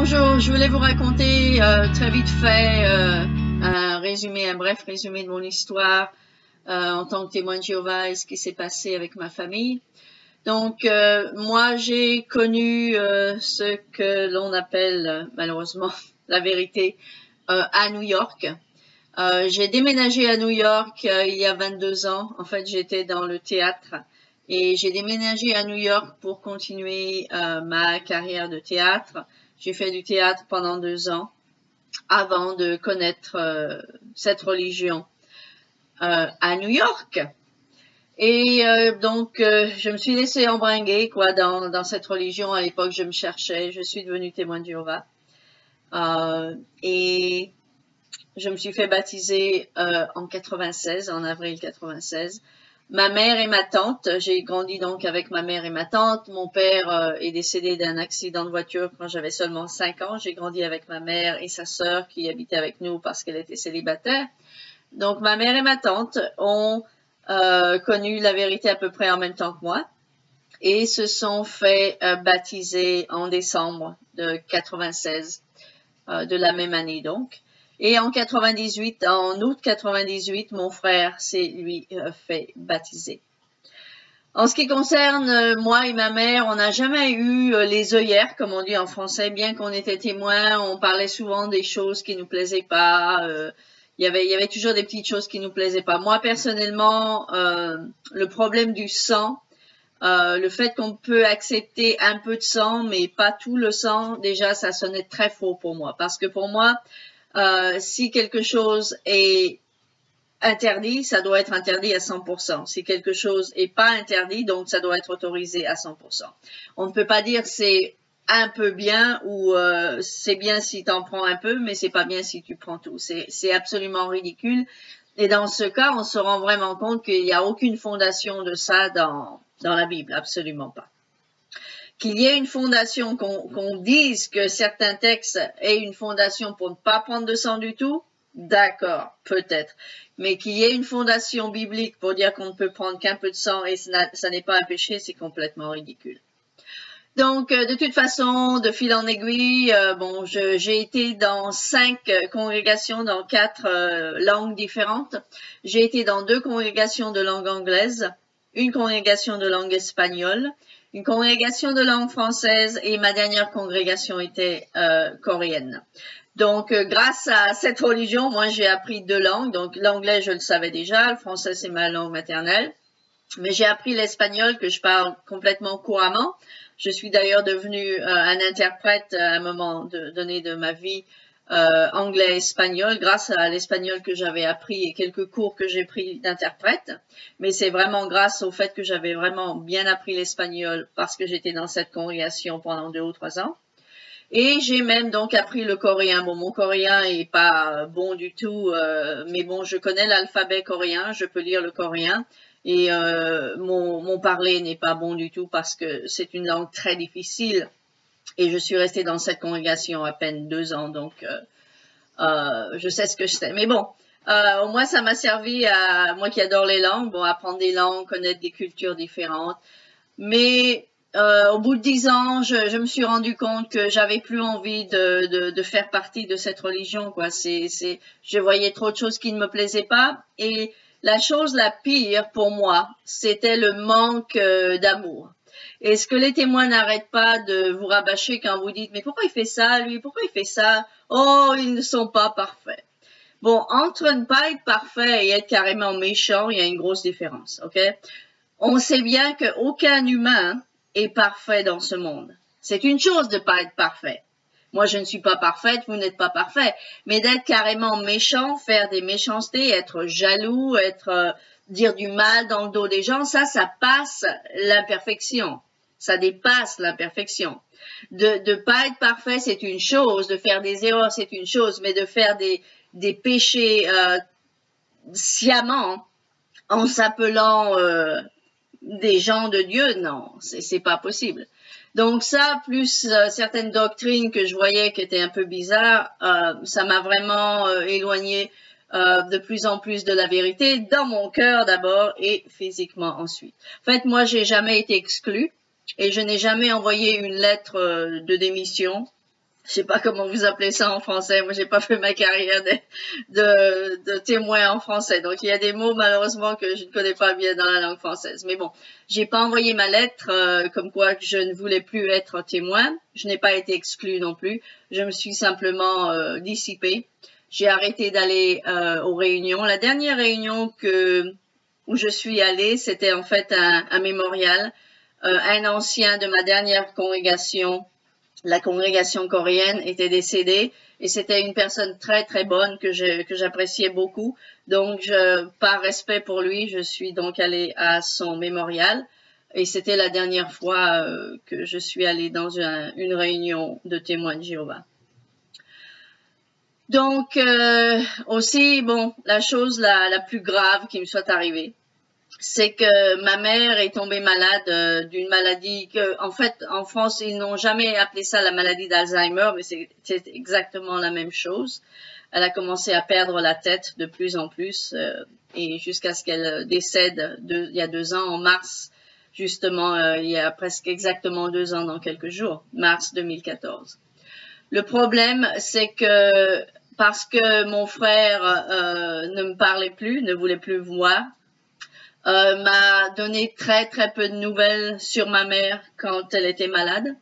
Bonjour, je voulais vous raconter très vite fait un bref résumé de mon histoire en tant que témoin de Jéhovah et ce qui s'est passé avec ma famille. Donc, moi, j'ai connu ce que l'on appelle malheureusement la vérité à New York. J'ai déménagé à New York il y a 22 ans. En fait, j'étais dans le théâtre et j'ai déménagé à New York pour continuer ma carrière de théâtre. J'ai fait du théâtre pendant 2 ans avant de connaître cette religion à New York. Et donc, je me suis laissée embringuer quoi dans cette religion. À l'époque, je me cherchais. Je suis devenue témoin de Jéhovah. Et je me suis fait baptiser en 96, en avril 96. Ma mère et ma tante, j'ai grandi donc avec ma mère et ma tante. Mon père est décédé d'un accident de voiture quand j'avais seulement 5 ans. J'ai grandi avec ma mère et sa sœur qui habitaient avec nous parce qu'elle était célibataire. Donc ma mère et ma tante ont connu la vérité à peu près en même temps que moi et se sont fait baptiser en décembre de 96, de la même année donc. Et en 98, en août 98, mon frère s'est lui fait baptiser. En ce qui concerne moi et ma mère, on n'a jamais eu les œillères, comme on dit en français, bien qu'on était témoins, on parlait souvent des choses qui nous plaisaient pas. Il y avait toujours des petites choses qui nous plaisaient pas. Moi personnellement, le problème du sang, le fait qu'on peut accepter un peu de sang, mais pas tout le sang, déjà ça sonnait très faux pour moi, parce que pour moi, si quelque chose est interdit, ça doit être interdit à 100%. Si quelque chose est pas interdit, donc ça doit être autorisé à 100%. On ne peut pas dire c'est un peu bien ou c'est bien si tu en prends un peu, mais c'est pas bien si tu prends tout. C'est absolument ridicule. Et dans ce cas, on se rend vraiment compte qu'il n'y a aucune fondation de ça dans la Bible, absolument pas. Qu'il y ait une fondation, qu'on dise que certains textes aient une fondation pour ne pas prendre de sang du tout, d'accord, peut-être. Mais qu'il y ait une fondation biblique pour dire qu'on ne peut prendre qu'un peu de sang et ça n'est pas un péché, c'est complètement ridicule. Donc, de toute façon, de fil en aiguille, bon, j'ai été dans 5 congrégations dans 4 langues différentes. J'ai été dans 2 congrégations de langue anglaise, une congrégation de langue espagnole, une congrégation de langue française et ma dernière congrégation était coréenne. Donc, grâce à cette religion, moi, j'ai appris 2 langues. Donc, l'anglais, je le savais déjà. Le français, c'est ma langue maternelle. Mais j'ai appris l'espagnol que je parle complètement couramment. Je suis d'ailleurs devenue un interprète à un moment donné de ma vie anglais-espagnol grâce à l'espagnol que j'avais appris et quelques cours que j'ai pris d'interprète. Mais c'est vraiment grâce au fait que j'avais vraiment bien appris l'espagnol parce que j'étais dans cette congrégation pendant 2 ou 3 ans. Et j'ai même donc appris le coréen. Bon, mon coréen est pas bon du tout, mais bon, je connais l'alphabet coréen, je peux lire le coréen. Et mon parler n'est pas bon du tout parce que c'est une langue très difficile. Et je suis restée dans cette congrégation à peine 2 ans, donc je sais ce que je sais. Mais bon, au moins ça m'a servi à moi qui adore les langues, bon, apprendre des langues, connaître des cultures différentes. Mais au bout de 10 ans, je me suis rendu compte que j'avais plus envie de faire partie de cette religion, quoi. Je voyais trop de choses qui ne me plaisaient pas et la chose la pire pour moi, c'était le manque d'amour. Et ce que les témoins n'arrêtent pas de vous rabâcher quand vous dites « Mais pourquoi il fait ça, lui? Pourquoi il fait ça? Oh, ils ne sont pas parfaits. » Bon, entre ne pas être parfait et être carrément méchant, il y a une grosse différence, ok? On sait bien qu'aucun humain est parfait dans ce monde. C'est une chose de ne pas être parfait. Moi, je ne suis pas parfaite, vous n'êtes pas parfait. Mais d'être carrément méchant, faire des méchancetés, être jaloux, dire du mal dans le dos des gens, ça passe l'imperfection. Ça dépasse l'imperfection. De pas être parfait, c'est une chose. De faire des erreurs, c'est une chose. Mais de faire des péchés sciemment, en s'appelant des gens de Dieu, non, c'est pas possible. Donc ça, plus certaines doctrines que je voyais qui étaient un peu bizarres, ça m'a vraiment éloigné de plus en plus de la vérité, dans mon cœur d'abord et physiquement ensuite. En fait, moi, j'ai jamais été exclue et je n'ai jamais envoyé une lettre de démission Je sais pas comment vous appelez ça en français. Moi, j'ai pas fait ma carrière de témoin en français. Donc, il y a des mots, malheureusement, que je ne connais pas bien dans la langue française. Mais bon, j'ai pas envoyé ma lettre, comme quoi je ne voulais plus être témoin. Je n'ai pas été exclue non plus. Je me suis simplement dissipée. J'ai arrêté d'aller aux réunions. La dernière réunion où je suis allée, c'était en fait un mémorial. Un ancien de ma dernière congrégation, la congrégation coréenne, était décédé et c'était une personne très très bonne que j'appréciais beaucoup. Donc, par respect pour lui, je suis donc allée à son mémorial et c'était la dernière fois que je suis allée dans une réunion de témoins de Jéhovah. Donc, aussi, bon, la chose la plus grave qui me soit arrivée, c'est que ma mère est tombée malade d'une maladie que, en fait, en France, ils n'ont jamais appelé ça la maladie d'Alzheimer, mais c'est exactement la même chose. Elle a commencé à perdre la tête de plus en plus et jusqu'à ce qu'elle décède il y a 2 ans, en mars, justement, il y a presque exactement 2 ans dans quelques jours, mars 2014. Le problème, c'est que parce que mon frère ne me parlait plus, ne voulait plus voir, m'a donné très très peu de nouvelles sur ma mère quand elle était malade.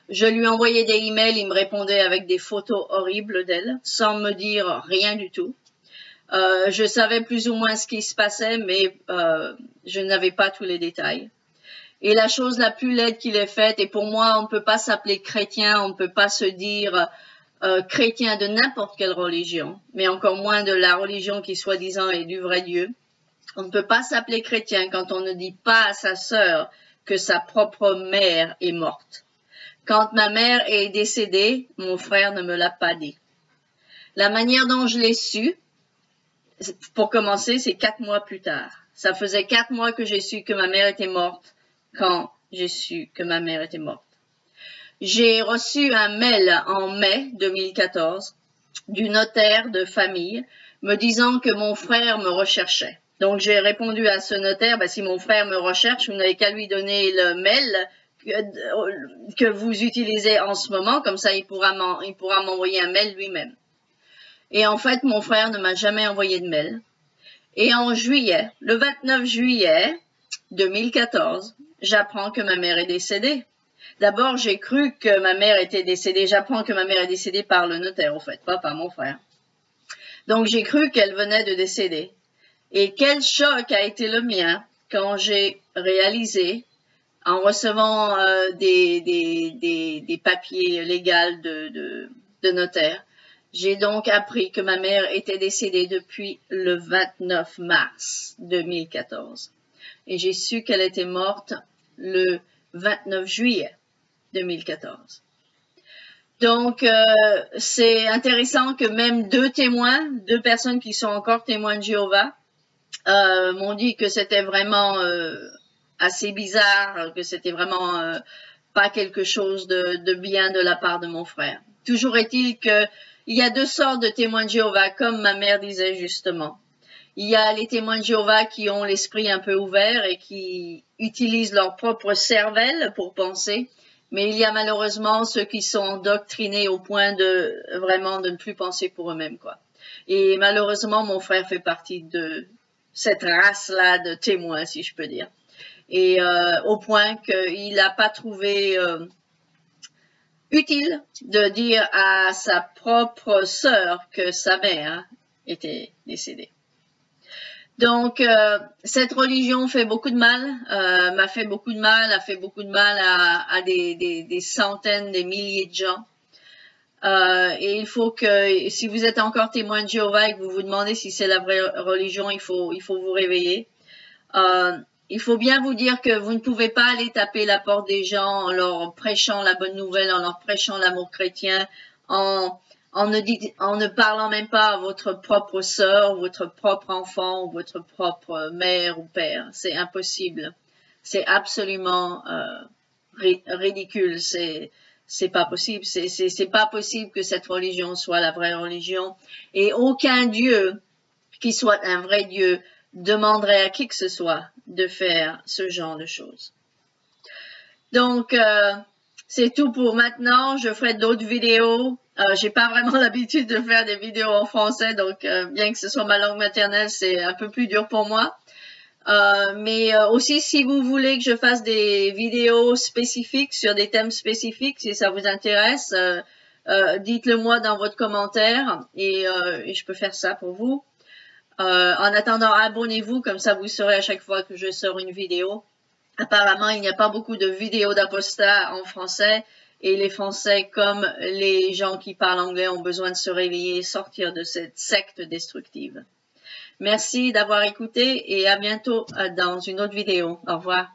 Je lui envoyais des emails, il me répondait avec des photos horribles d'elle, sans me dire rien du tout. Je savais plus ou moins ce qui se passait, mais je n'avais pas tous les détails. Et la chose la plus laide qu'il ait faite, et pour moi, on ne peut pas s'appeler chrétien, on ne peut pas se dire chrétien de n'importe quelle religion, mais encore moins de la religion qui soi-disant est du vrai Dieu. On ne peut pas s'appeler chrétien quand on ne dit pas à sa sœur que sa propre mère est morte. Quand ma mère est décédée, mon frère ne me l'a pas dit. La manière dont je l'ai su, pour commencer, c'est 4 mois plus tard. Ça faisait 4 mois que j'ai su que ma mère était morte quand j'ai su que ma mère était morte. J'ai reçu un mail en mai 2014 du notaire de famille me disant que mon frère me recherchait. Donc, j'ai répondu à ce notaire, si mon frère me recherche, vous n'avez qu'à lui donner le mail que vous utilisez en ce moment, comme ça il pourra m'envoyer un mail lui-même. Et en fait, mon frère ne m'a jamais envoyé de mail. Et en juillet, le 29 juillet 2014, j'apprends que ma mère est décédée. D'abord, j'ai cru que ma mère était décédée. J'apprends que ma mère est décédée par le notaire, au fait, pas par mon frère. Donc, j'ai cru qu'elle venait de décéder. Et quel choc a été le mien quand j'ai réalisé, en recevant des papiers légaux de notaire, j'ai donc appris que ma mère était décédée depuis le 29 mars 2014. Et j'ai su qu'elle était morte le 29 juillet 2014. Donc, c'est intéressant que même 2 témoins, 2 personnes qui sont encore témoins de Jéhovah, m'ont dit que c'était vraiment assez bizarre, que c'était vraiment pas quelque chose de bien de la part de mon frère. Toujours est-il qu'il y a 2 sortes de témoins de Jéhovah, comme ma mère disait justement. Il y a les témoins de Jéhovah qui ont l'esprit un peu ouvert et qui utilisent leur propre cervelle pour penser, mais il y a malheureusement ceux qui sont endoctrinés au point de vraiment de ne plus penser pour eux-mêmes, quoi. Et malheureusement, mon frère fait partie de cette race-là de témoins, si je peux dire. Et au point qu'il n'a pas trouvé utile de dire à sa propre sœur que sa mère était décédée. Donc, cette religion fait beaucoup de mal, m'a fait beaucoup de mal, a fait beaucoup de mal à des centaines, des milliers de gens. Et il faut que, si vous êtes encore témoin de Jéhovah et que vous vous demandez si c'est la vraie religion, il faut vous réveiller. Il faut bien vous dire que vous ne pouvez pas aller taper la porte des gens en leur prêchant la bonne nouvelle, en leur prêchant l'amour chrétien, en ne parlant même pas à votre propre sœur, votre propre enfant, ou votre propre mère ou père. C'est impossible. C'est absolument ridicule. C'est pas possible. C'est pas possible que cette religion soit la vraie religion. Et aucun Dieu qui soit un vrai Dieu demanderait à qui que ce soit de faire ce genre de choses. Donc, C'est tout pour maintenant. Je ferai d'autres vidéos. J'ai pas vraiment l'habitude de faire des vidéos en français, donc bien que ce soit ma langue maternelle, c'est un peu plus dur pour moi. Mais aussi, si vous voulez que je fasse des vidéos spécifiques sur des thèmes spécifiques, si ça vous intéresse, dites-le moi dans votre commentaire et je peux faire ça pour vous. En attendant, abonnez-vous, comme ça vous saurez à chaque fois que je sors une vidéo. Apparemment, il n'y a pas beaucoup de vidéos d'apostats en français et les Français, comme les gens qui parlent anglais, ont besoin de se réveiller, sortir de cette secte destructive. Merci d'avoir écouté et à bientôt dans une autre vidéo. Au revoir.